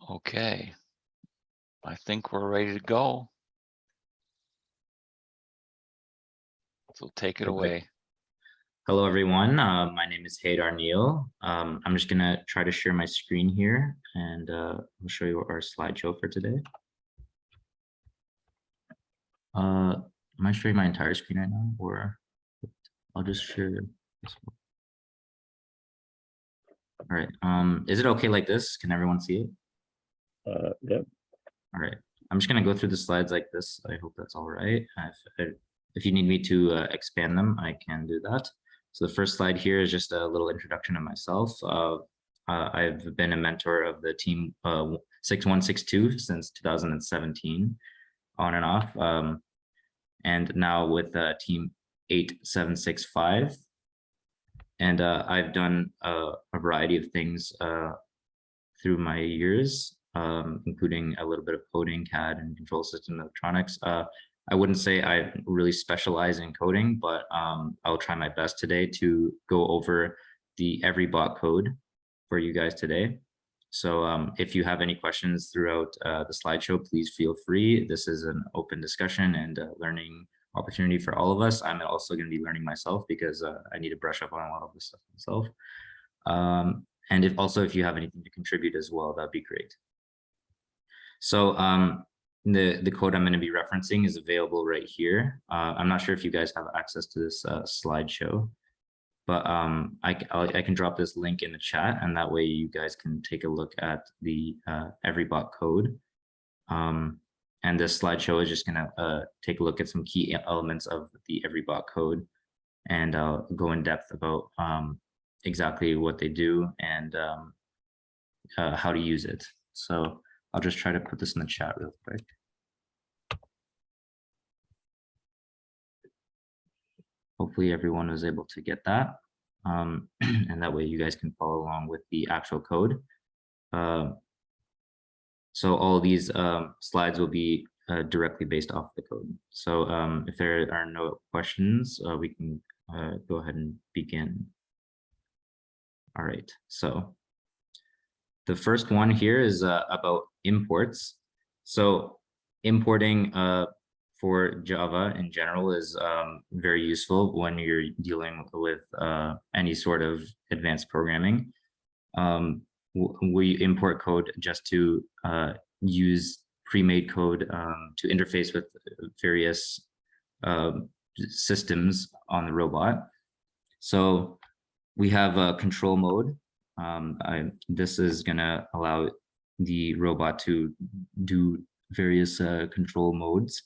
Okay, I think we're ready to go. So take it Perfect. away. Hello, everyone. My name is Haydar Neal. I'm just going to try to share my screen here, and I'll show you our slideshow for today. Am I showing my entire screen right now, or I'll just share this one? All right. Is it okay like this? Can everyone see it? Yep. All right. I'm just going to go through the slides like this. I hope that's all right. If you need me to expand them, I can do that. So the first slide here is just a little introduction of myself. I've been a mentor of the team 6162 since 2017, on and off, and now with team 8765. And I've done a variety of things through my years, including a little bit of coding, CAD, and control system electronics. I wouldn't say I really specialize in coding, but I'll try my best today to go over the Everybot code for you guys today. So if you have any questions throughout the slideshow, please feel free. This is an open discussion and learning opportunity for all of us. I'm also going to be learning myself because I need to brush up on a lot of this stuff myself. And if you have anything to contribute as well, that'd be great. So the code I'm going to be referencing is available right here. I'm not sure if you guys have access to this slideshow, but I can drop this link in the chat, and that way you guys can take a look at the Everybot code. And this slideshow is just going to take a look at some key elements of the Everybot code, and go in depth about exactly what they do and how to use it. So I'll just try to put this in the chat real quick. Hopefully everyone was able to get that. And that way you guys can follow along with the actual code. So all of these slides will be directly based off the code. So if there are no questions, we can go ahead and begin. All right, so the first one here is about imports. So importing for Java in general is very useful when you're dealing with any sort of advanced programming. We import code just to use pre-made code to interface with various systems on the robot. So we have a control mode. This is going to allow the robot to do various control modes.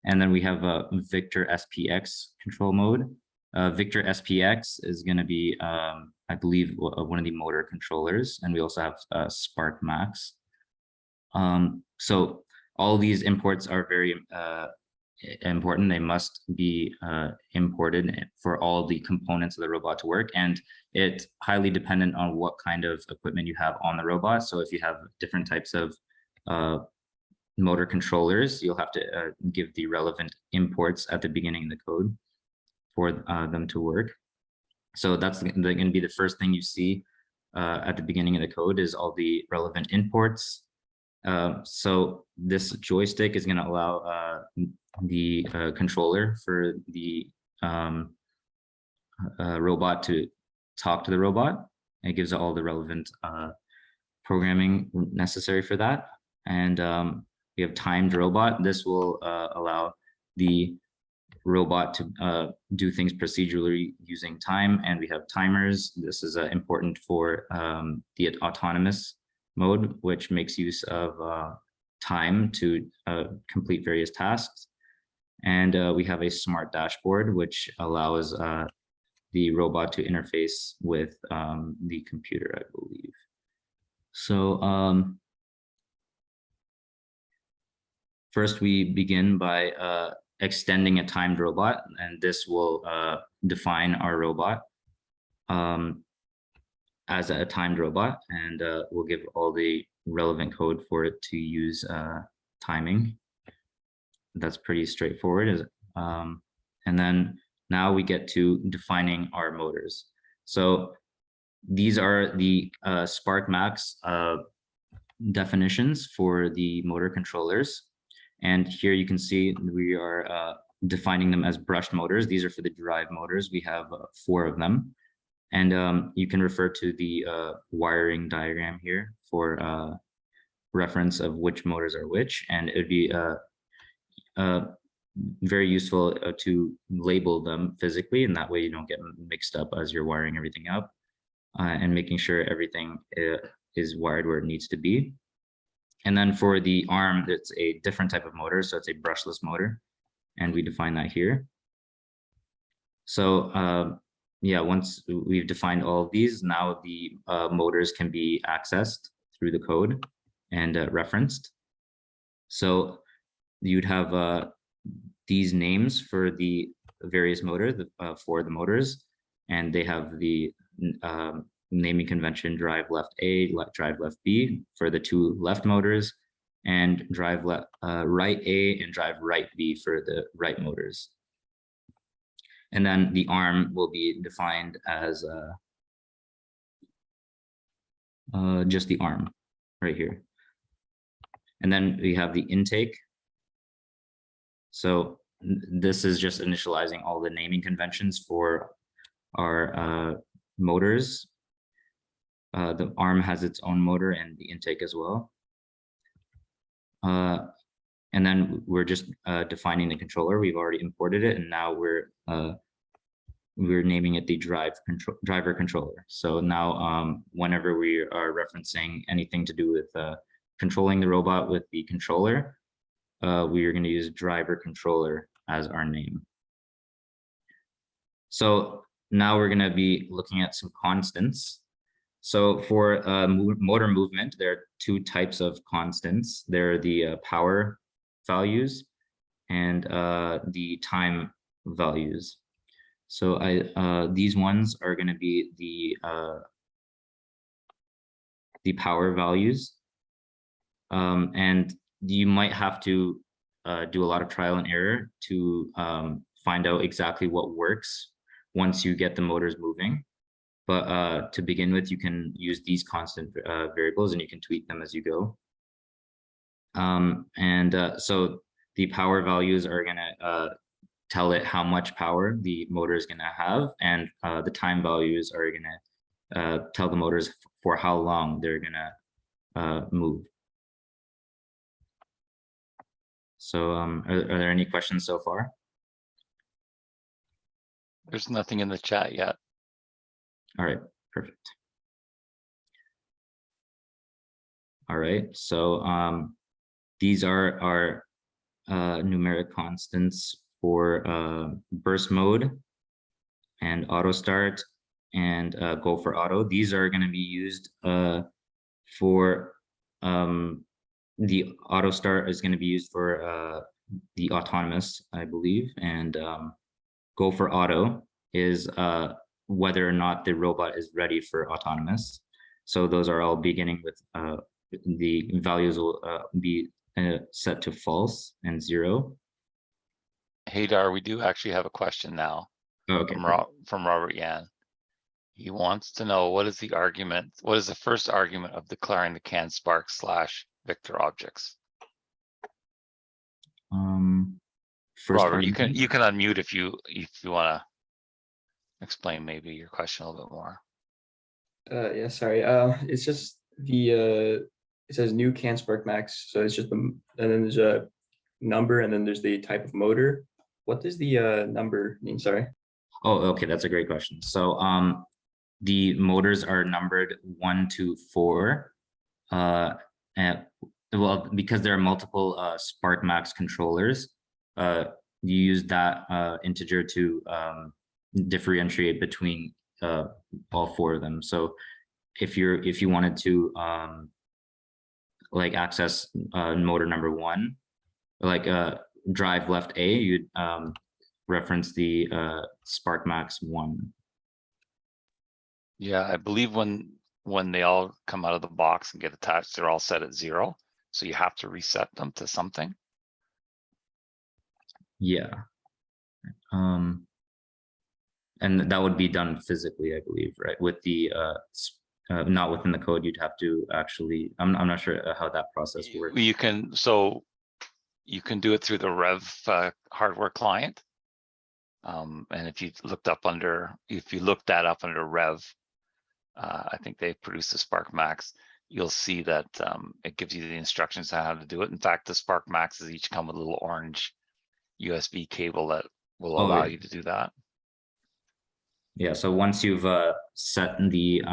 And then we have a Victor SPX control mode. Victor SPX is going to be, I believe, one of the motor controllers. And we also have Spark Max. So all these imports are very important. They must be imported for all the components of the robot to work, and it's highly dependent on what kind of equipment you have on the robot. So if you have different types of motor controllers, you'll have to give the relevant imports at the beginning of the code for them to work. So that's going to be the first thing you see at the beginning of the code is all the relevant imports. So this joystick is going to allow the controller for the robot to talk to the robot. It gives it all the relevant programming necessary for that. And we have timed robot. This will allow the robot to do things procedurally using time. And we have timers. This is important for the autonomous mode, which makes use of time to complete various tasks. And we have a smart dashboard, which allows the robot to interface with the computer, I believe. So first we begin by extending a timed robot, and this will define our robot as a timed robot, and we'll give all the relevant code for it to use timing. That's pretty straightforward. And then now we get to defining our motors. So these are the Spark Max definitions for the motor controllers. And here you can see we are defining them as brushed motors. These are for the drive motors. We have 4 of them. And you can refer to the wiring diagram here for reference of which motors are which. And it would be very useful to label them physically, and that way you don't get mixed up as you're wiring everything up, and making sure everything is wired where it needs to be. And then for the arm, it's a different type of motor, so it's a brushless motor, and we define that here. So yeah, once we've defined all of these, now the motors can be accessed through the code and referenced. So you'd have these names for the various motors, for the motors, and they have the naming convention: drive left A, drive left B for the 2 left motors, and drive right A and drive right B for the right motors. And then the arm will be defined as just the arm right here. And then we have the intake. So this is just initializing all the naming conventions for our motors. The arm has its own motor and the intake as well. And then we're just defining the controller. We've already imported it, and now we're naming it the driver controller. So now whenever we are referencing anything to do with controlling the robot with the controller, we are going to use driver controller as our name. So now we're going to be looking at some constants. So for motor movement, there are 2 types of constants. There are the power values and the time values. So these ones are going to be the power values, and you might have to do a lot of trial and error to find out exactly what works once you get the motors moving. But to begin with, you can use these constant variables, and you can tweak them as you go. So the power values are going to tell it how much power the motor is going to have, and the time values are going to tell the motors for how long they're going to move. So are there any questions so far? There's nothing in the chat yet. All right, perfect. All right, so these are our numeric constants for burst mode and auto start and go for auto. These are going to be used for the auto start is going to be used for the autonomous, I believe, and go for auto is whether or not the robot is ready for autonomous. So those are all beginning with the values will be set to false and 0. Haydar, we do actually have a question now. Oh, okay. From Robert Yan. He wants to know, what is the first argument of declaring the CAN/Spark / Victor objects? Robert, Argument? you can unmute if you want to explain maybe your question a little bit more. Yeah, sorry. It's just the it says new CAN/Spark max, so it's just and then there's a number, and then there's the type of motor. What does the number mean? Sorry. Oh, okay, that's a great question. So the motors are numbered 1 to 4, and well, because there are multiple Spark Max controllers, you use that integer to differentiate between all 4 of them. So if you wanted to like access motor number 1, like drive left A, you'd reference the Spark Max 1. Yeah, I believe when they all come out of the box and get attached, they're all set at 0. So you have to reset them to something. Yeah. And that would be done physically, I believe, right? With the not within the code. You'd have to actually, I'm not sure how that process works. You can do it through the Rev hardware client. And if you looked that up under Rev, I think they produced the Spark Max. You'll see that it gives you the instructions on how to do it. In fact, the Spark Maxes each come with a little orange USB cable that will allow you to do that. Yeah, so once you've set the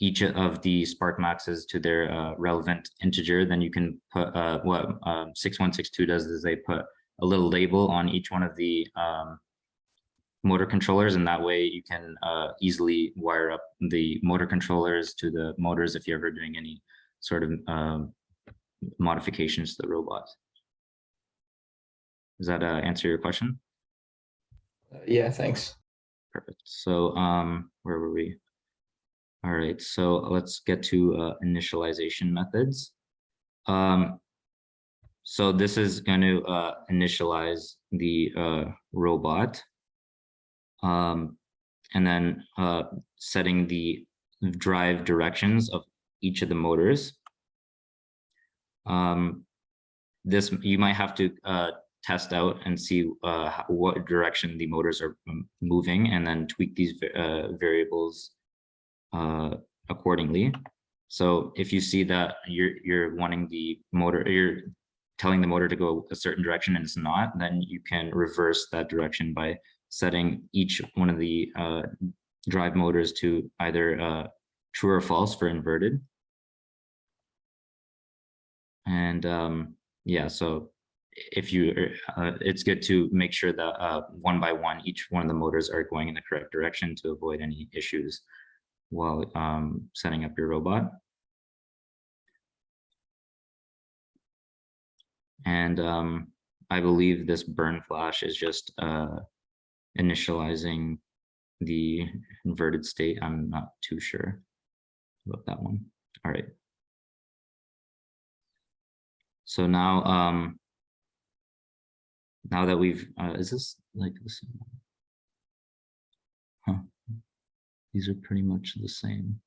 each of the Spark Maxes to their relevant integer, then you can put what 6162 does is they put a little label on each one of the motor controllers, and that way you can easily wire up the motor controllers to the motors if you're ever doing any sort of modifications to the robot. Does that answer your question? Yeah, thanks. Perfect. So where were we? All right, so let's get to initialization methods. So this is going to initialize the robot. And then setting the drive directions of each of the motors. This you might have to test out and see what direction the motors are moving, and then tweak these variables accordingly. So if you see that you're wanting the motor, you're telling the motor to go a certain direction and it's not, then you can reverse that direction by setting each one of the drive motors to either true or false for inverted. And yeah, so if you, it's good to make sure that one by one, each one of the motors are going in the correct direction to avoid any issues while setting up your robot. And I believe this burn flash is just initializing the inverted state. I'm not too sure about that one. All right. So now, now that we've, is this like this? Huh. These are pretty much the same.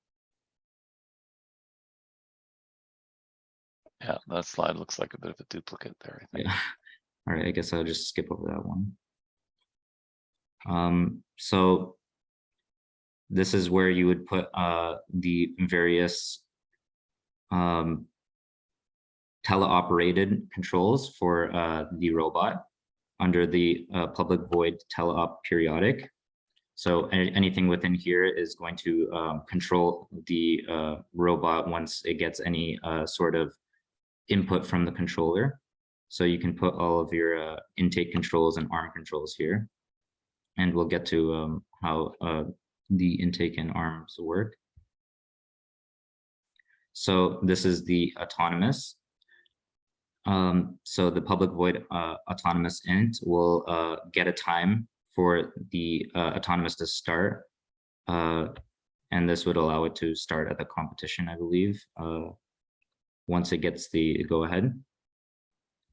Yeah, that slide looks like a bit of a duplicate there, I think. Yeah. All right, I guess I'll just skip over that one. So this is where you would put the various teleoperated controls for the robot under the public void teleop periodic. So anything within here is going to control the robot once it gets any sort of input from the controller. So you can put all of your intake controls and arm controls here. And we'll get to how the intake and arms work. So this is the autonomous. So the public void autonomous int will get a time for the autonomous to start. And this would allow it to start at the competition, I believe, once it gets the go ahead.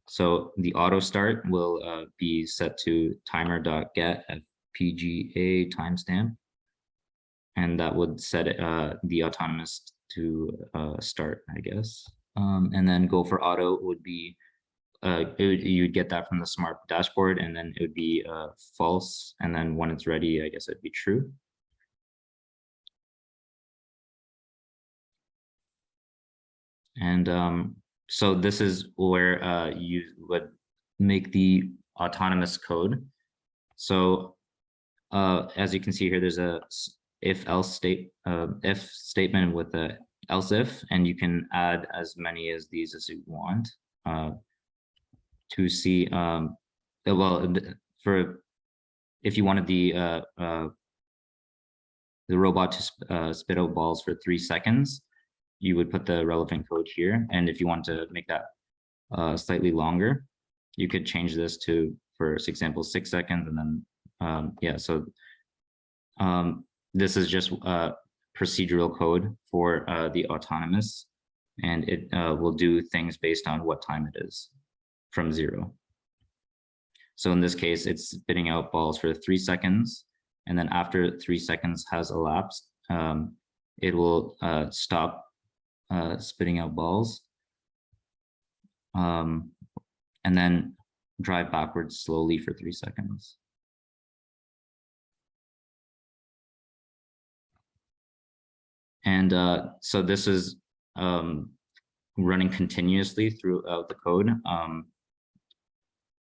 So the auto start will be set to timer.get FPGA timestamp. And that would set it, the autonomous to start, I guess. And then go for auto would be, you'd get that from the smart dashboard, and then it would be false. And then when it's ready, I guess it'd be true. And so this is where you would make the autonomous code. So as you can see here, there's a if-else if statement with a else if, and you can add as many as these as you want to see, well, for if you wanted the robot to spit out balls for 3 seconds, you would put the relevant code here. And if you want to make that slightly longer, you could change this to, for example, 6 seconds. And then, yeah, so this is just procedural code for the autonomous, and it will do things based on what time it is from 0. So in this case, it's spitting out balls for 3 seconds. And then after 3 seconds has elapsed, it will stop spitting out balls, and then drive backwards slowly for 3 seconds. And so this is running continuously throughout the code.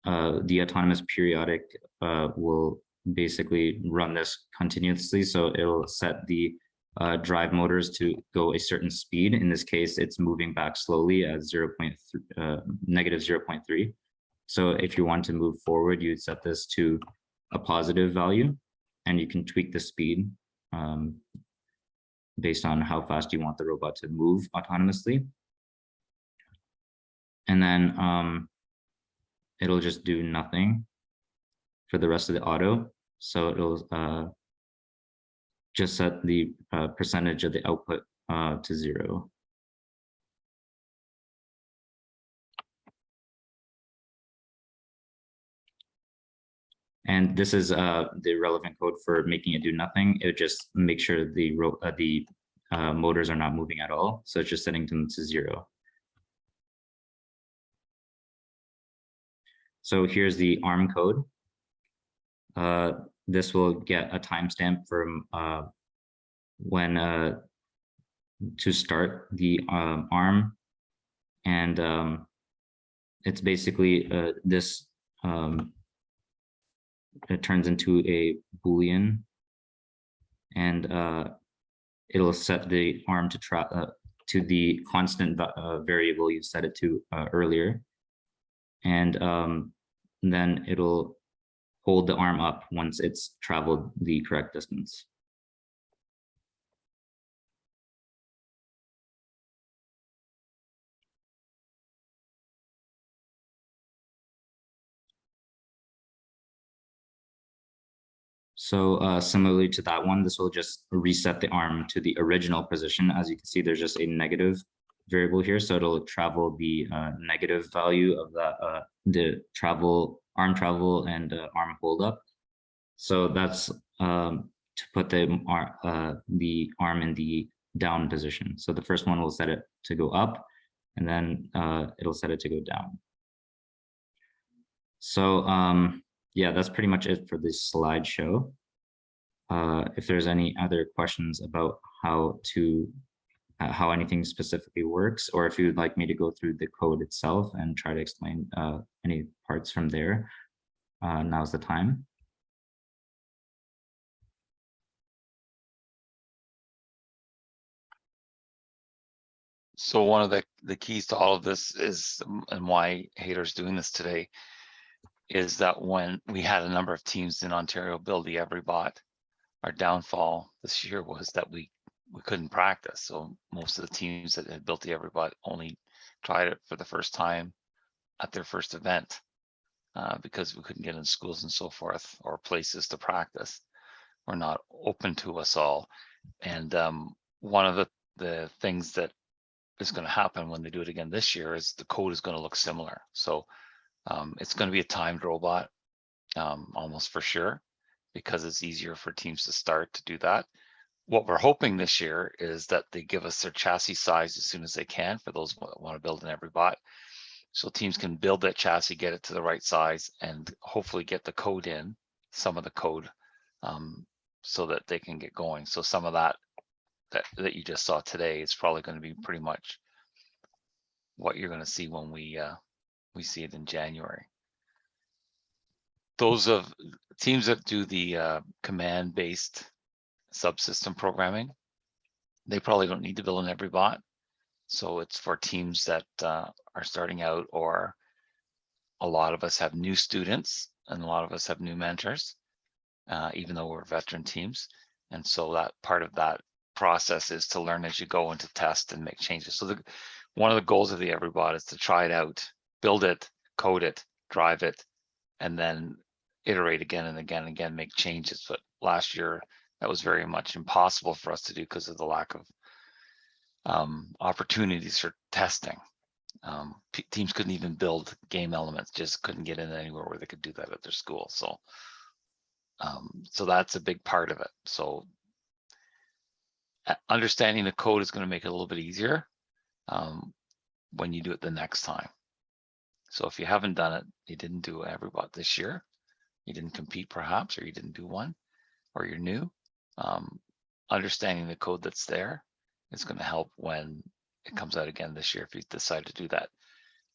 The autonomous periodic will basically run this continuously. So it'll set the drive motors to go a certain speed. In this case, it's moving back slowly at negative 0.3. So if you want to move forward, you'd set this to a positive value, and you can tweak the speed based on how fast you want the robot to move autonomously. And then it'll just do nothing for the rest of the auto. So it'll just set the percentage of the output to 0. And this is the relevant code for making it do nothing. It just makes sure the motors are not moving at all. So it's just setting them to 0. So here's the ARM code. This will get a timestamp from when to start the ARM, and it's basically this. It turns into a Boolean, and it'll set the ARM to the constant variable you set it to earlier, and then it'll hold the ARM up once it's traveled the correct distance. So similarly to that one, this will just reset the ARM to the original position. As you can see, there's just a negative variable here. So it'll travel the negative value of that, the ARM travel and ARM hold up. So that's to put the ARM in the down position. So the first one will set it to go up, and then it'll set it to go down. So yeah, that's pretty much it for this slideshow. If there's any other questions about how anything specifically works, or if you'd like me to go through the code itself and try to explain any parts from there, now's the time. So one of the keys to all of this is, and why Haydar's doing this today, is that when we had a number of teams in Ontario build the Everybot, our downfall this year was that we couldn't practice. So most of the teams that had built the Everybot only tried it for the first time at their first event because we couldn't get in schools and so forth, or places to practice. We're not open to us all. And one of the things that is going to happen when they do it again this year is the code is going to look similar. So it's going to be a timed robot almost for sure, because it's easier for teams to start to do that. What we're hoping this year is that they give us their chassis size as soon as they can for those who want to build an Everybot. So teams can build that chassis, get it to the right size, and hopefully get the code in, some of the code, so that they can get going. So some of that you just saw today is probably going to be pretty much what you're going to see when we see it in January. Those of teams that do the command-based subsystem programming, they probably don't need to build an Everybot. So it's for teams that are starting out, or a lot of us have new students and a lot of us have new mentors, even though we're veteran teams. And so that part of that process is to learn as you go and to test and make changes. So one of the goals of the Everybot is to try it out, build it, code it, drive it, and then iterate again and again and again, make changes. But last year, that was very much impossible for us to do because of the lack of opportunities for testing. Teams couldn't even build game elements, just couldn't get in anywhere where they could do that at their school. So that's a big part of it. So understanding the code is going to make it a little bit easier when you do it the next time. So if you haven't done it, you didn't do Everybot this year, you didn't compete perhaps, or you didn't do one, or you're new, understanding the code that's there is going to help when it comes out again this year if you decide to do that.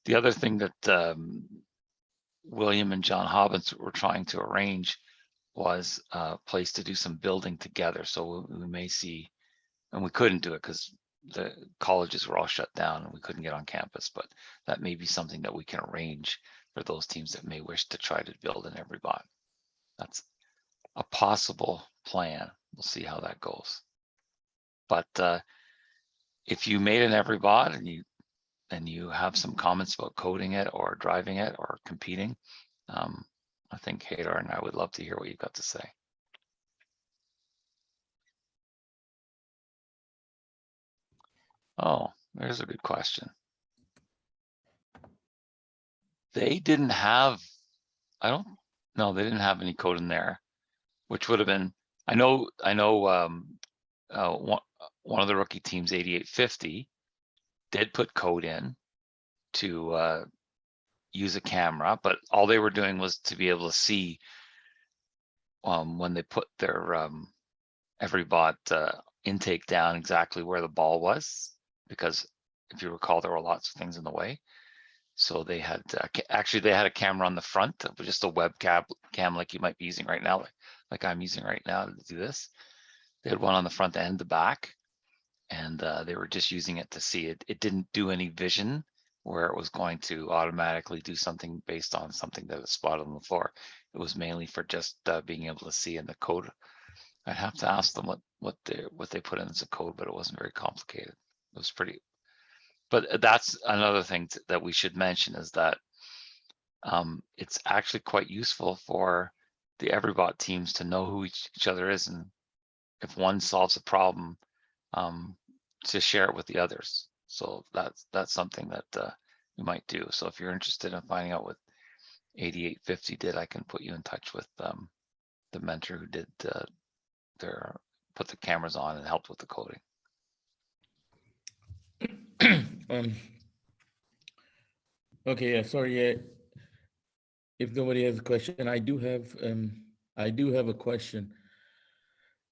The other thing that William and John Hobbins were trying to arrange was a place to do some building together. So we may see, and we couldn't do it because the colleges were all shut down and we couldn't get on campus, but that may be something that we can arrange for those teams that may wish to try to build an Everybot. That's a possible plan. We'll see how that goes. But if you made an Everybot and you have some comments about coding it or driving it or competing, I think Haydar and I would love to hear what you've got to say. Oh, there's a good question. They didn't have, no, they didn't have any code in there, which would have been, I know one of the rookie teams, 8850, did put code in to use a camera, but all they were doing was to be able to see when they put their Everybot intake down exactly where the ball was, because if you recall, there were lots of things in the way. So they had actually they had a camera on the front, just a webcam like you might be using right now, like I'm using right now to do this. They had one on the front and the back, and they were just using it to see it. It didn't do any vision where it was going to automatically do something based on something that was spotted on the floor. It was mainly for just being able to see in the code. I'd have to ask them what they put in as a code, but it wasn't very complicated. It was pretty. But that's another thing that we should mention is that it's actually quite useful for the Everybot teams to know who each other is, and if one solves a problem, to share it with the others. So that's something that you might do. So if you're interested in finding out what 8850 did, I can put you in touch with the mentor who did put the cameras on and helped with the coding. Okay, sorry. If nobody has a question, I do have a question.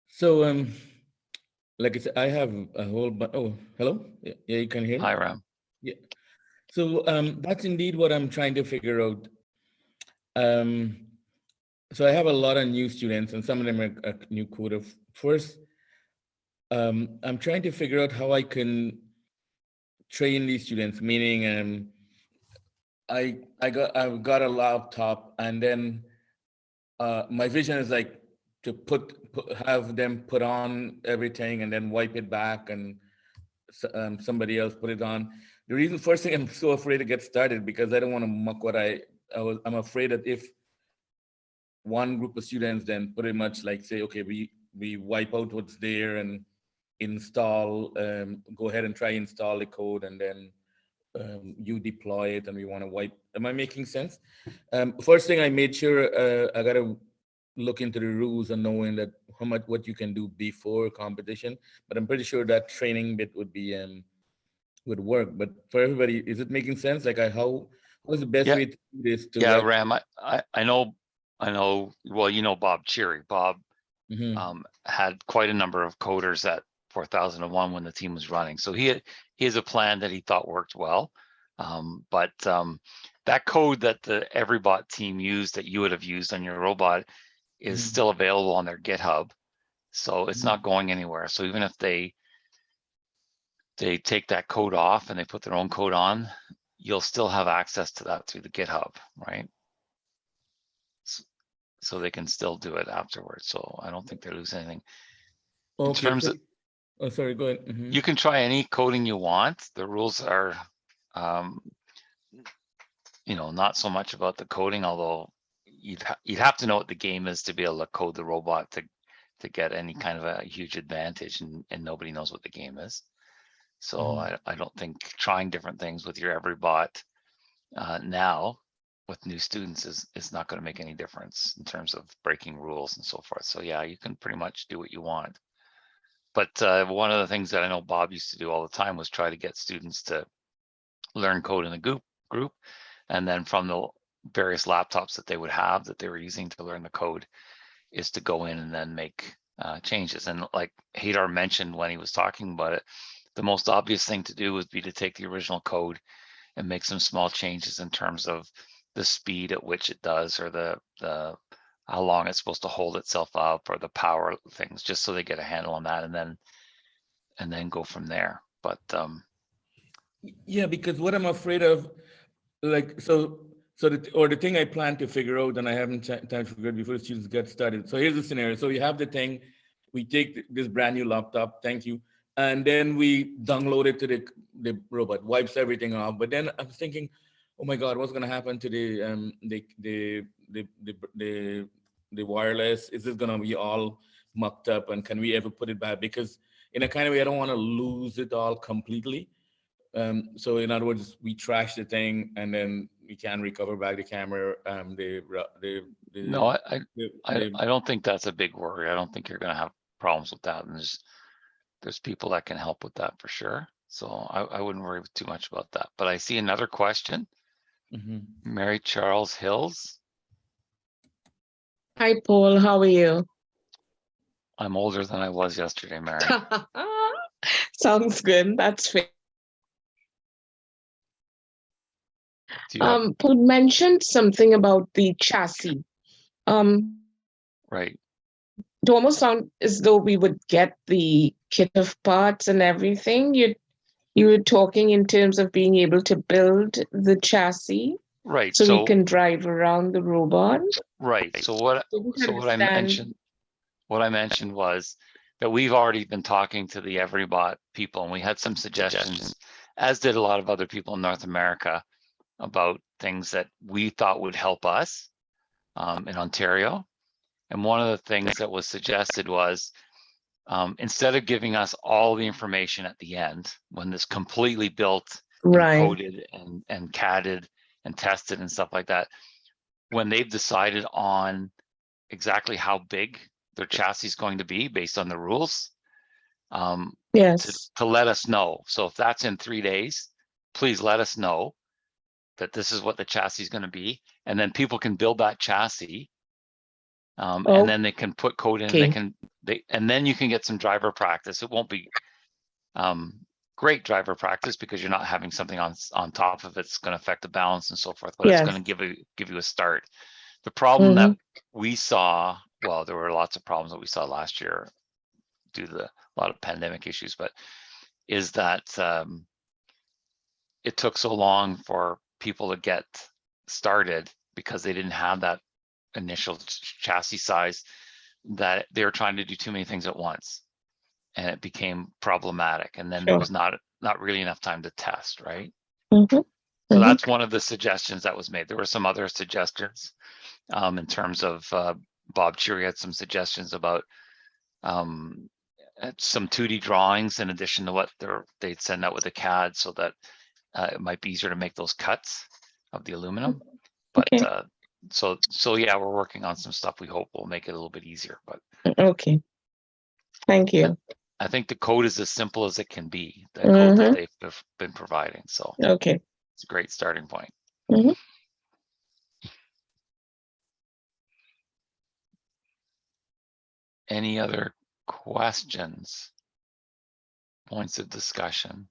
So, like I said, I have a whole bunch. Oh, hello. Yeah, you can hear me. Hi, Ram. Yeah. So that's indeed what I'm trying to figure out. So I have a lot of new students, and some of them are new coder. First, I'm trying to figure out how I can train these students. Meaning, I've got a laptop, and then my vision is like to have them put on everything and then wipe it back, and somebody else put it on. The reason, first thing, I'm so afraid to get started because I don't want to muck what I'm afraid that if one group of students then pretty much like say, okay, we wipe out what's there and install, go ahead and try install the code, and then you deploy it and we want to wipe. Am I making sense? First thing, I made sure I got to look into the rules and knowing that what you can do before competition, but I'm pretty sure that training bit would work. But for everybody, is it making sense? Like how is the best way to do this? Yeah, Ram, I know, well, you know Bob Cheery. Bob had quite a number of coders at 4001 when the team was running. So he has a plan that he thought worked well. But that code that the Everybot team used that you would have used on your robot is still available on their GitHub. So it's not going anywhere. So even if they take that code off and they put their own code on, you'll still have access to that through the GitHub, right? So they can still do it afterwards. So I don't think they lose anything. Okay. In terms of, oh, sorry, go ahead. You can try any coding you want. The rules are, not so much about the coding, although you'd have to know what the game is to be able to code the robot to get any kind of a huge advantage, and nobody knows what the game is. So I don't think trying different things with your Everybot now with new students is not going to make any difference in terms of breaking rules and so forth. So yeah, you can pretty much do what you want. But one of the things that I know Bob used to do all the time was try to get students to learn code in a group, and then from the various laptops that they would have that they were using to learn the code is to go in and then make changes. And like Haydar mentioned when he was talking about it, the most obvious thing to do would be to take the original code and make some small changes in terms of the speed at which it does, or the how long it's supposed to hold itself up, or the power things, just so they get a handle on that, and then go from there. But Yeah, because what I'm afraid of, like, the thing I plan to figure out, and I haven't time to figure out before the students get started. So here's the scenario. So you have the thing, we take this brand new laptop, thank you, and then we download it to the robot, wipes everything off. But then I'm thinking, oh my God, what's gonna happen to the wireless? Is this gonna be all mucked up, and can we ever put it back? Because in a kind of way, I don't want to lose it all completely. So in other words, we trash the thing and then we can recover back the camera. no, the- I don't think that's a big worry. I don't think you're going to have problems with that. And there's people that can help with that for sure. So I wouldn't worry too much about that. But I see another question. Mhm. Mary Charles Hills. Hi, Paul. How are you? I'm older than I was yesterday, Mary. Sounds good. That's fair. Do you have, Paul mentioned something about the chassis. right? It almost sound as though we would get the kit of parts and everything. You were talking in terms of being able to build the chassis Right. so we So, can drive around the robot. right. So what Didn't I understand. mentioned was that we've already been talking to the Everybot people, and we had some suggestions, as did a lot of other people in North America, about things that we thought would help us in Ontario. And one of the things that was suggested was, instead of giving us all the information at the end, when it's completely built and Right. coded and CAD'd and tested and stuff like that, when they've decided on exactly how big their chassis is going to be based on the rules, Yes. to let us know. So if that's in 3 days, please let us know that this is what the chassis is going to be, and then people can build that chassis, and then they can put code in. Okay. And then you can get some driver practice. It won't be great driver practice because you're not having something on top of it's going to affect the balance and so forth, but it's going to give you a start. The problem that we saw, well, there were lots of problems that we saw last year due to a lot of pandemic issues, but is that it took so long for people to get started because they didn't have that initial chassis size, that they were trying to do too many things at once, and it became problematic. And then there was not really enough time to test, right? So that's one of the suggestions that was made. There were some other suggestions in terms of Bob Cheery had some suggestions about some 2D drawings in addition to what they'd send out with the CAD, so that it might be easier to make those cuts of the aluminum. But so yeah, we're working on some stuff we hope will make it a little bit easier. But Okay. Thank you. I think the code is as simple as it can be, the code that they've been providing. So Okay. it's a great starting point. Any other questions? Points of discussion?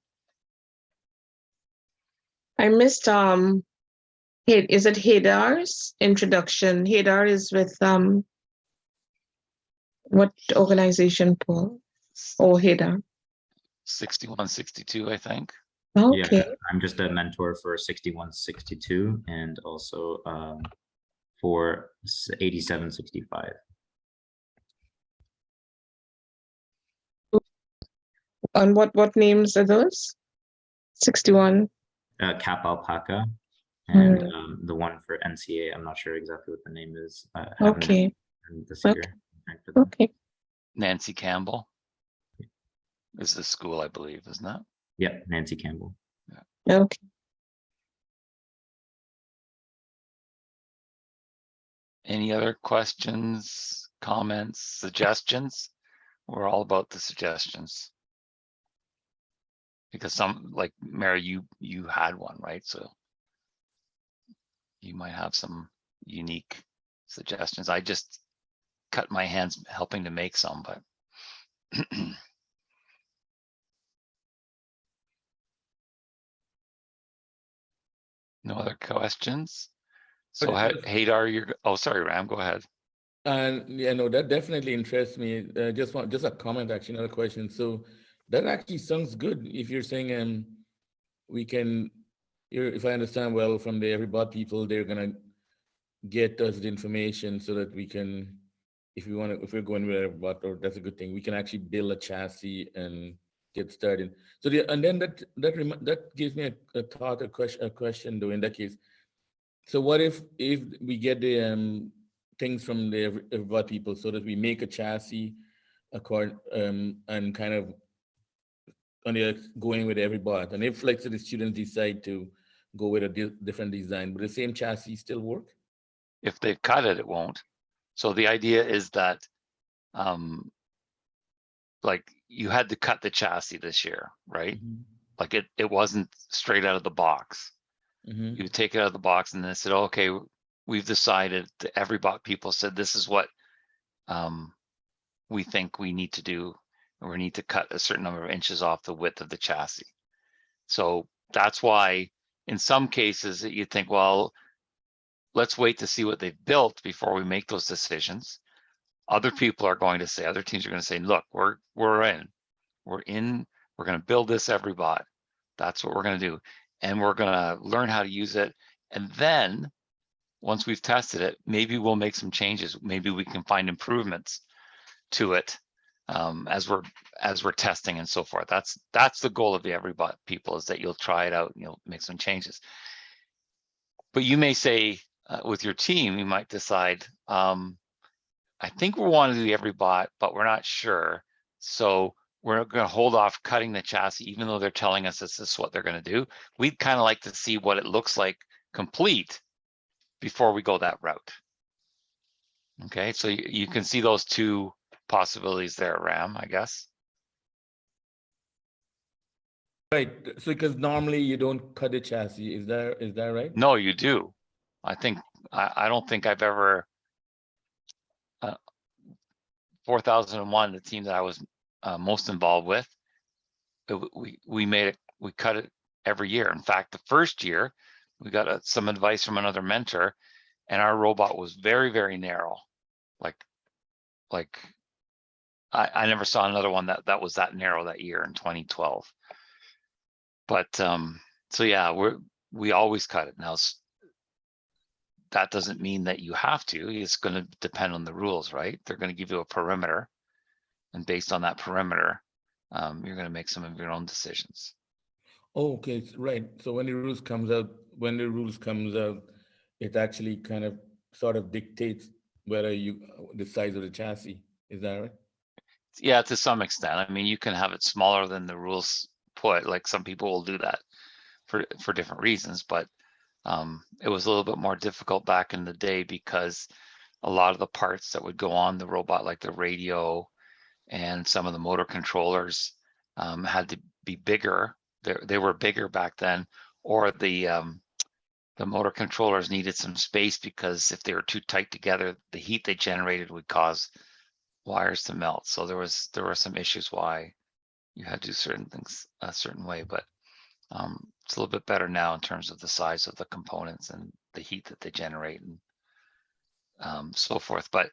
I missed is it Haydar's introduction? Haydar is with what organization, Paul? Or Haydar? 6162, I think. Okay. Yeah, I'm just a mentor for 6162 and also for 8765. And what names are those? 61. Cap Alpaca, and the one for NCA, I'm not sure exactly what the name is. Okay. This year. Okay. Nancy Campbell is the school, I believe, isn't that? Yeah, Nancy Campbell. Okay. Any other questions, comments, suggestions We're all about the suggestions. Because some, like Mary, you had one, right? So you might have some unique suggestions. I just cut my hands helping to make some, but no other questions. So Okay. Haydar, oh, sorry, Ram, go ahead. And yeah, no, that definitely interests me. Just a comment, actually, not a question. So that actually sounds good. If you're saying we can, if I understand well from the Everybot people, they're gonna get us the information so that we can, if we're going with Everybot, or that's a good thing, we can actually build a chassis and get started. So and then that gives me a thought, a question though. In that case, so what if we get the things from the Everybot people, so that we make a chassis and kind of on the going with Everybot, and if, like, so the students decide to go with a different design, but the same chassis still work? If they cut it, it won't. So the idea is that like you had to cut the chassis this year, right? Like it wasn't straight out of the box. You would take it out of the box and then said, okay, we've decided, the Everybot people said, this is what we think we need to do. And we need to cut a certain number of inches off the width of the chassis. So that's why in some cases you think, well, let's wait to see what they've built before we make those decisions. Other people are going to say, other teams are going to say, look, we're in, we're going to build this Everybot. That's what we're going to do. And we're going to learn how to use it. And then once we've tested it, maybe we'll make some changes. Maybe we can find improvements to it as we're testing and so forth. That's the goal of the Everybot people, is that you'll try it out and you'll make some changes. But you may say with your team, you might decide, I think we want to do the Everybot, but we're not sure. So we're going to hold off cutting the chassis, even though they're telling us this is what they're going to do. We'd kind of like to see what it looks like complete before we go that route. Okay, so you can see those two possibilities there, Ram, I guess. Right. So because normally you don't cut the chassis, is that right? No, you do. I think I don't think I've ever 4001, the team that I was most involved with, we made it, we cut it every year. In fact, the first year we got some advice from another mentor, and our robot was very, very narrow. Like I never saw another one that was that narrow that year in 2012. But so yeah, we always cut it. Now that doesn't mean that you have to. It's going to depend on the rules, right? They're going to give you a perimeter, and based on that perimeter, you're going to make some of your own decisions. Oh, okay, right. So when the rules comes out, it actually kind of sort of dictates whether the size of the chassis. Is that right? Yeah, to some extent. I mean, you can have it smaller than the rules put. Like some people will do that for different reasons, but it was a little bit more difficult back in the day because a lot of the parts that would go on the robot, like the radio and some of the motor controllers, had to be bigger. They were bigger back then, or the motor controllers needed some space because if they were too tight together, the heat they generated would cause wires to melt. So there were some issues why you had to do certain things a certain way, but it's a little bit better now in terms of the size of the components and the heat that they generate and so forth. But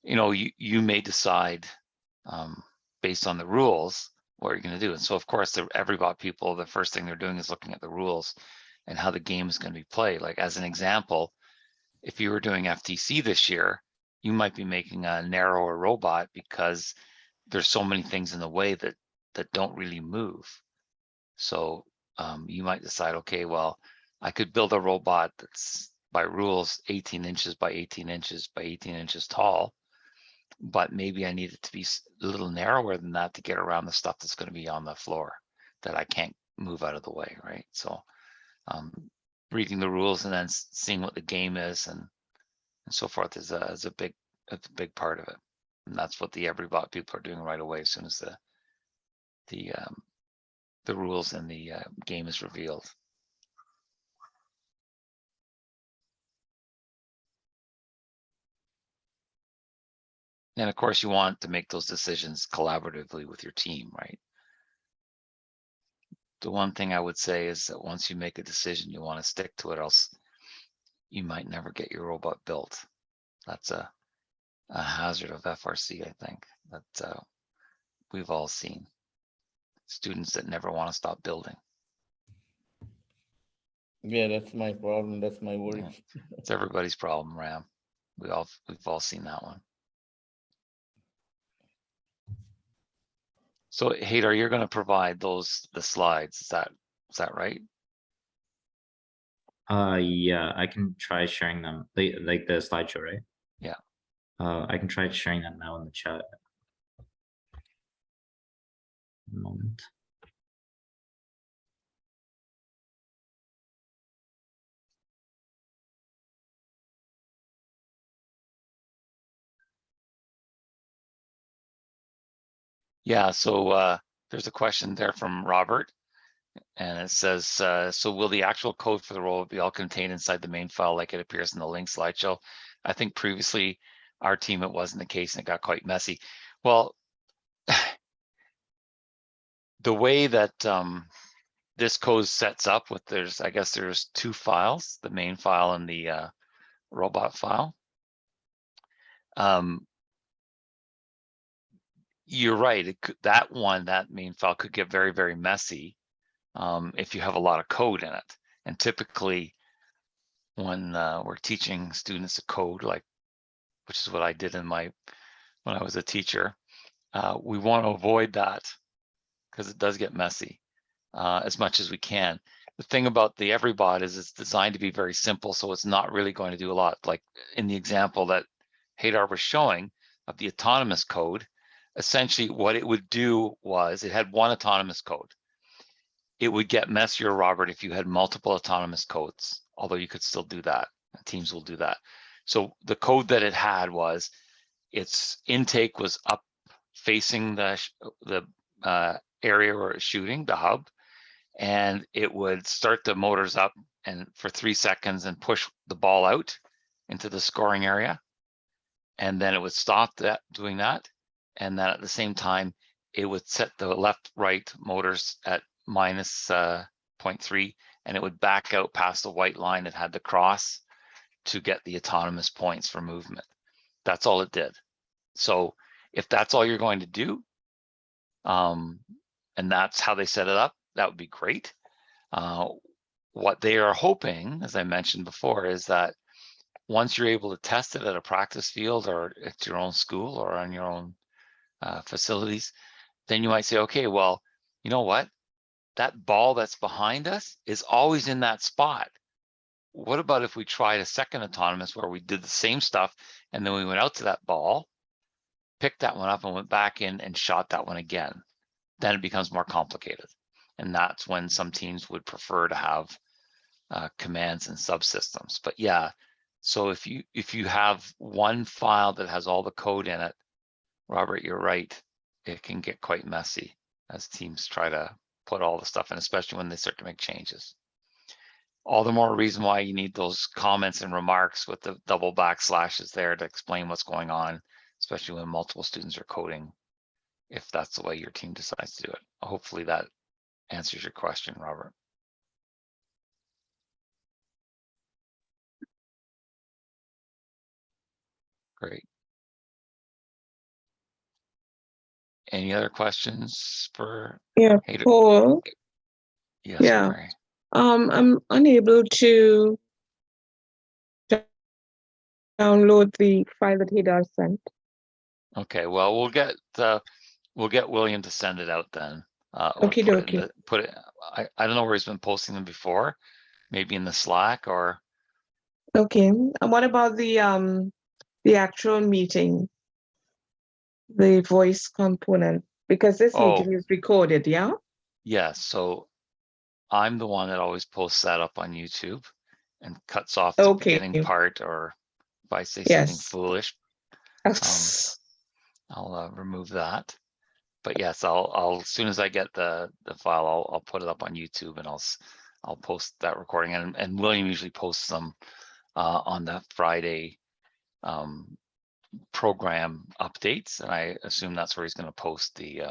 you may decide based on the rules what you're going to do. And so of course the Everybot people, the first thing they're doing is looking at the rules and how the game is going to be played. Like as an example, if you were doing FTC this year, you might be making a narrower robot because there's so many things in the way that don't really move. So you might decide, okay, well, I could build a robot that's by rules 18 inches by 18 inches by 18 inches tall, but maybe I need it to be a little narrower than that to get around the stuff that's going to be on the floor that I can't move out of the way, right? So reading the rules and then seeing what the game is and so forth is a big part of it. And that's what the Everybot people are doing right away as soon as the rules in the game is revealed. And of course, you want to make those decisions collaboratively with your team, right? The one thing I would say is that once you make a decision, you want to stick to it, else you might never get your robot built. That's a hazard of FRC, I think, that we've all seen. Students that never want to stop building. Yeah, that's my problem. That's my worry. It's everybody's problem, Ram. We've all seen that one. So Haydar, you're going to provide the slides. Is that right? Yeah, I can try sharing them, like the slideshow, right? Yeah. I can try sharing that now in the chat. One moment. Yeah, so there's a question there from Robert, and it says, so will the actual code for the robot be all contained inside the main file like it appears in the link slideshow? I think previously our team, it wasn't the case and it got quite messy. Well, the way that this code sets up with, I guess there's two files, the main file and the robot file. You're right, that main file could get very, very messy if you have a lot of code in it. And typically when we're teaching students a code, which is what I did when I was a teacher, we want to avoid that because it does get messy as much as we can. The thing about the Everybot is it's designed to be very simple, so it's not really going to do a lot. Like in the example that Haydar was showing of the autonomous code, essentially what it would do was it had one autonomous code. It would get messier, Robert, if you had multiple autonomous codes, although you could still do that. Teams will do that. So the code that it had was its intake was up facing the area where it's shooting, the hub, and it would start the motors up and for 3 seconds and push the ball out into the scoring area. And then it would stop doing that. And then at the same time, it would set the left-right motors at minus 0.3, and it would back out past the white line it had to cross to get the autonomous points for movement. That's all it did. So if that's all you're going to do, and that's how they set it up, that would be great. What they are hoping, as I mentioned before, is that once you're able to test it at a practice field or at your own school or on your own facilities, then you might say, okay, well, you know what? That ball that's behind us is always in that spot. What about if we tried a second autonomous where we did the same stuff and then we went out to that ball, picked that one up and went back in and shot that one again? Then it becomes more complicated. And that's when some teams would prefer to have commands and subsystems. But yeah, so if you have one file that has all the code in it, Robert, you're right, it can get quite messy as teams try to put all the stuff in, especially when they start to make changes. All the more reason why you need those comments and remarks with the double backslashes there to explain what's going on, especially when multiple students are coding, if that's the way your team decides to do it. Hopefully that answers your question, Robert. Great. Any other questions for Yeah, Haydar? Paul. Yes, Yeah. Mary. I'm unable to download the file that Haydar sent. Okay, well, we'll get William to send it out then. Or Okie dokie. put it. I don't know where he's been posting them before. Maybe in the Slack or. Okay. And what about the actual meeting, the voice component? Because this meeting is recorded, yeah? Yes. So I'm the one that always posts that up on YouTube and cuts off the beginning part, or if I say something Yes. foolish. I'll remove that. But yes, I'll as soon as I get the file, I'll put it up on YouTube and I'll post that recording, and William usually posts them on the Friday program updates, and I assume that's where he's going to post the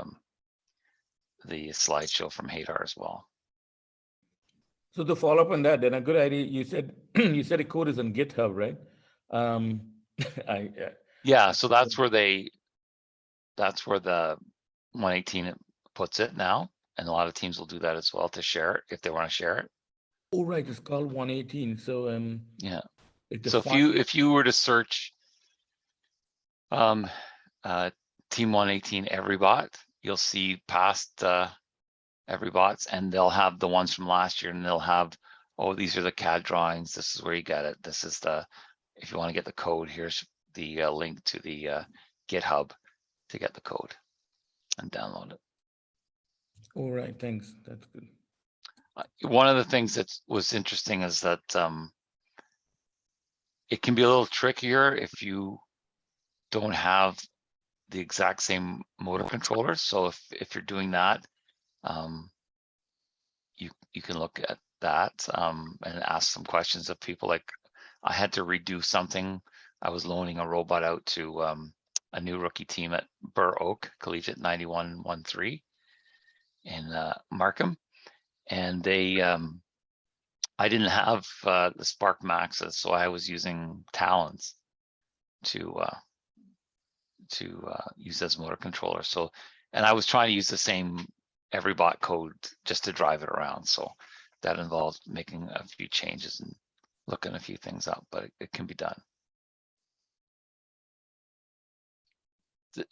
slideshow from Haydar as well. So to follow up on that, then a good idea. You said you said the code is on GitHub, right? I Yeah, so that's where the 118 puts it now, and a lot of teams will do that as well to share it if they want to share it. oh right, it's called 118. So Yeah. it's So if you were to search Team 118 Everybot, you'll see past Everybots, and they'll have the ones from last year, and they'll have, oh, these are the CAD drawings. This is where you get it. This is if you want to get the code, here's the link to the GitHub to get the code and download it. all right, thanks. That's good. One of the things that was interesting is that it can be a little trickier if you don't have the exact same motor controller. So if you're doing that, you can look at that and ask some questions of people. Like I had to redo something. I was loaning a robot out to a new rookie team at Burr Oak Collegiate 9113 in Markham, and they I didn't have the Spark Maxes, so I was using Talons to use as motor controller. So, and I was trying to use the same Everybot code just to drive it around. So that involved making a few changes and looking a few things up, but it can be done.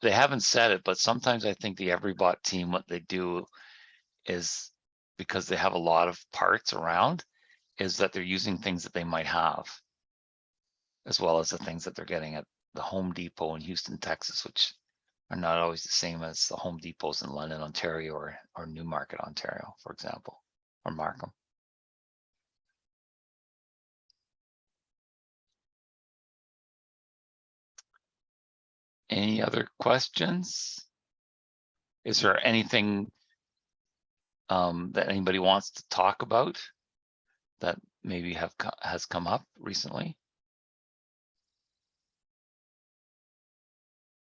They haven't said it, but sometimes I think the Everybot team, what they do is, because they have a lot of parts around, is that they're using things that they might have, as well as the things that they're getting at the Home Depot in Houston, Texas, which are not always the same as the Home Depots in London, Ontario, or Newmarket, Ontario, for example, or Markham. Any other questions? Is there anything that anybody wants to talk about that maybe has come up recently?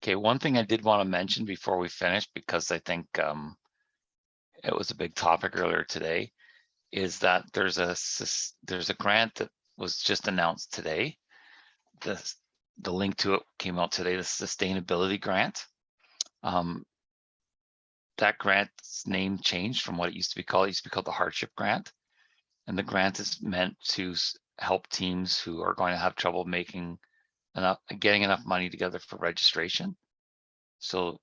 Okay, one thing I did want to mention before we finish, because I think it was a big topic earlier today, is that there's a grant that was just announced today. The link to it came out today, the sustainability grant. That grant's name changed from what it used to be called. It used to be called the hardship grant. And the grant is meant to help teams who are going to have trouble getting enough money together for registration. So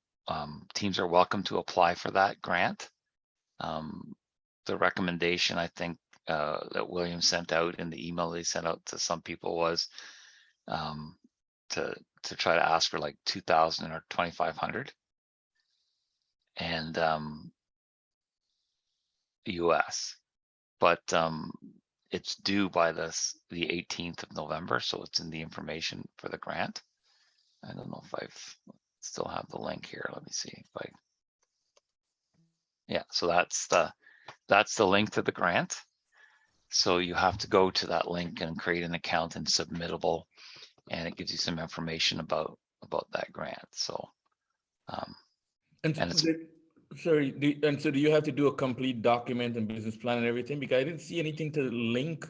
teams are welcome to apply for that grant. The recommendation, I think, that William sent out in the email they sent out to some people was to try to ask for like 2,000 or 2,500 and US, but it's due by the 18th of November, so it's in the information for the grant. I don't know if I've still have the link here. Let me see if yeah, so that's the link to the grant. So you have to go to that link and create an account and submittable, and it gives you some information about that grant. So And sorry, and so do you have to do a complete document and business plan and everything? Because I didn't see anything to link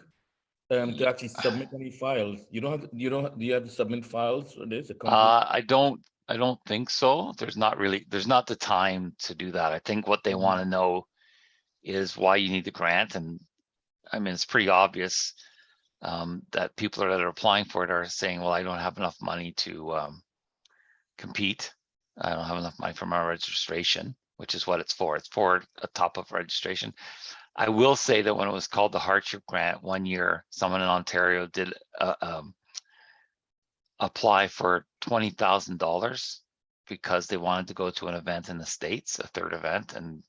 to actually submit any files. Do you have to submit files for this? I don't think so. There's not the time to do that. I think what they want to know is why you need the grant. And I mean, it's pretty obvious that people that are applying for it are saying, well, I don't have enough money to compete. I don't have enough money for my registration, which is what it's for. It's for a top of registration. I will say that when it was called the hardship grant, one year, someone in Ontario did apply for $20,000 because they wanted to go to an event in the States, a third event, and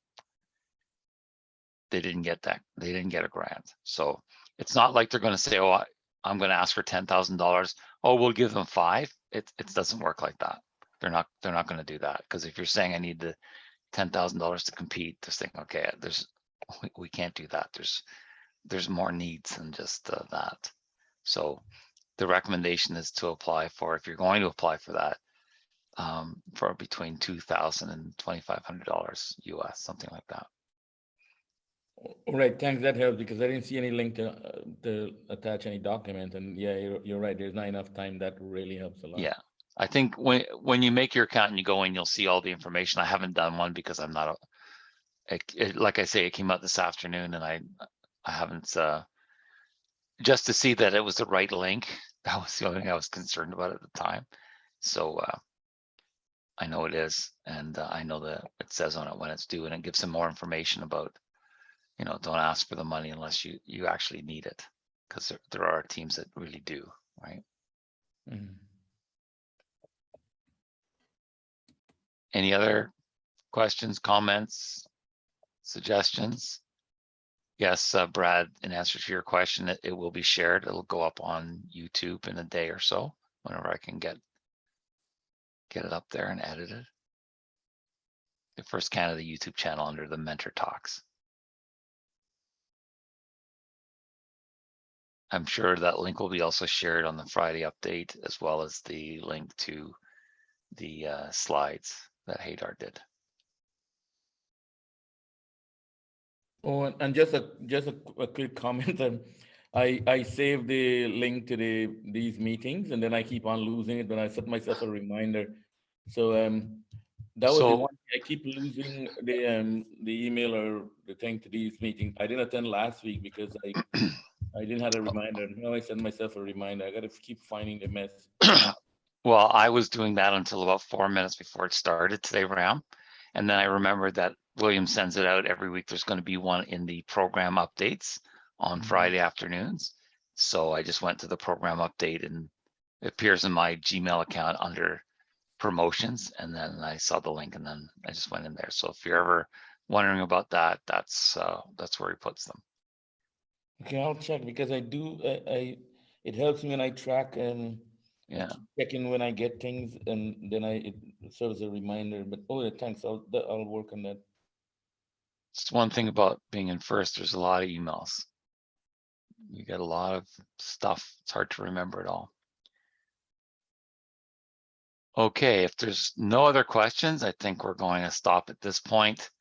they didn't get that. They didn't get a grant. So it's not like they're going to say, oh, I'm going to ask for $10,000. Oh, we'll give them $5,000. It doesn't work like that. They're not going to do that, because if you're saying I need the $10,000 to compete, just think, okay, we can't do that. There's more needs than just that. So the recommendation is to apply for, if you're going to apply for that, for between $2,000 and $2,500 US, something like that. All right, thanks. That helps because I didn't see any link to attach any document. And yeah, you're right. There's not enough time. That really helps a lot. Yeah, I think when you make your account and you go in, you'll see all the information. I haven't done one because I'm not like I say, it came out this afternoon, and I haven't just to see that it was the right link. That was the only thing I was concerned about at the time. So I know it is, and I know that it says on it when it's due, and it gives some more information about, don't ask for the money unless you actually need it, because there are teams that really do, right? Mhm. Any other questions, comments, suggestions? Yes, Brad, in answer to your question, it will be shared. It'll go up on YouTube in a day or so, whenever I can get it up there and edit it. The First Canada YouTube channel under the Mentor Talks. I'm sure that link will be also shared on the Friday update, as well as the link to the slides that Haydar did. Oh, and just a quick comment. I save the link to these meetings, and then I keep on losing it. Then I set myself a reminder. So that was the one. I keep losing the email or the thing to these meetings. I didn't attend last week because I didn't have a reminder. Now I send myself a reminder. I got to keep finding the mess. Well, I was doing that until about 4 minutes before it started today, Ram. And then I remembered that William sends it out every week. There's going to be one in the program updates on Friday afternoons. So I just went to the program update, and it appears in my Gmail account under promotions. And then I saw the link, and then I just went in there. So if you're ever wondering about that, that's where he puts them. Okay, I'll check because I do. It helps me when I track and Yeah. check in when I get things, and then it serves as a reminder. But yeah, thanks. I'll work on that. It's one thing about being in first, there's a lot of emails. You get a lot of stuff. It's hard to remember it all. Okay, if there's no other questions, I think we're going to stop at this point.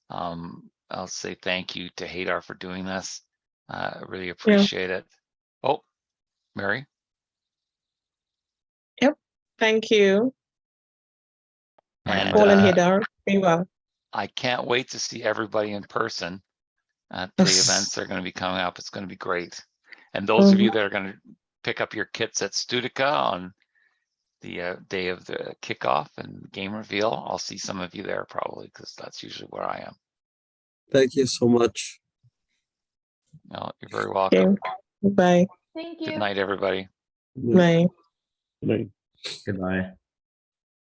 I'll say thank you to Haydar for doing this. I really appreciate it. Oh, Mary? Yep. Thank you. And Paul and Haydar. Very well. I can't wait to see everybody in person at the events that are going to be coming up. It's going to be great. And those of you that are going to pick up your kits at Studica on the day of the kickoff and game reveal, I'll see some of you there probably, because that's usually where I am. Thank you so much. No, you're very welcome. Bye. Thank you. Good night, everybody. Bye. Bye. Goodbye.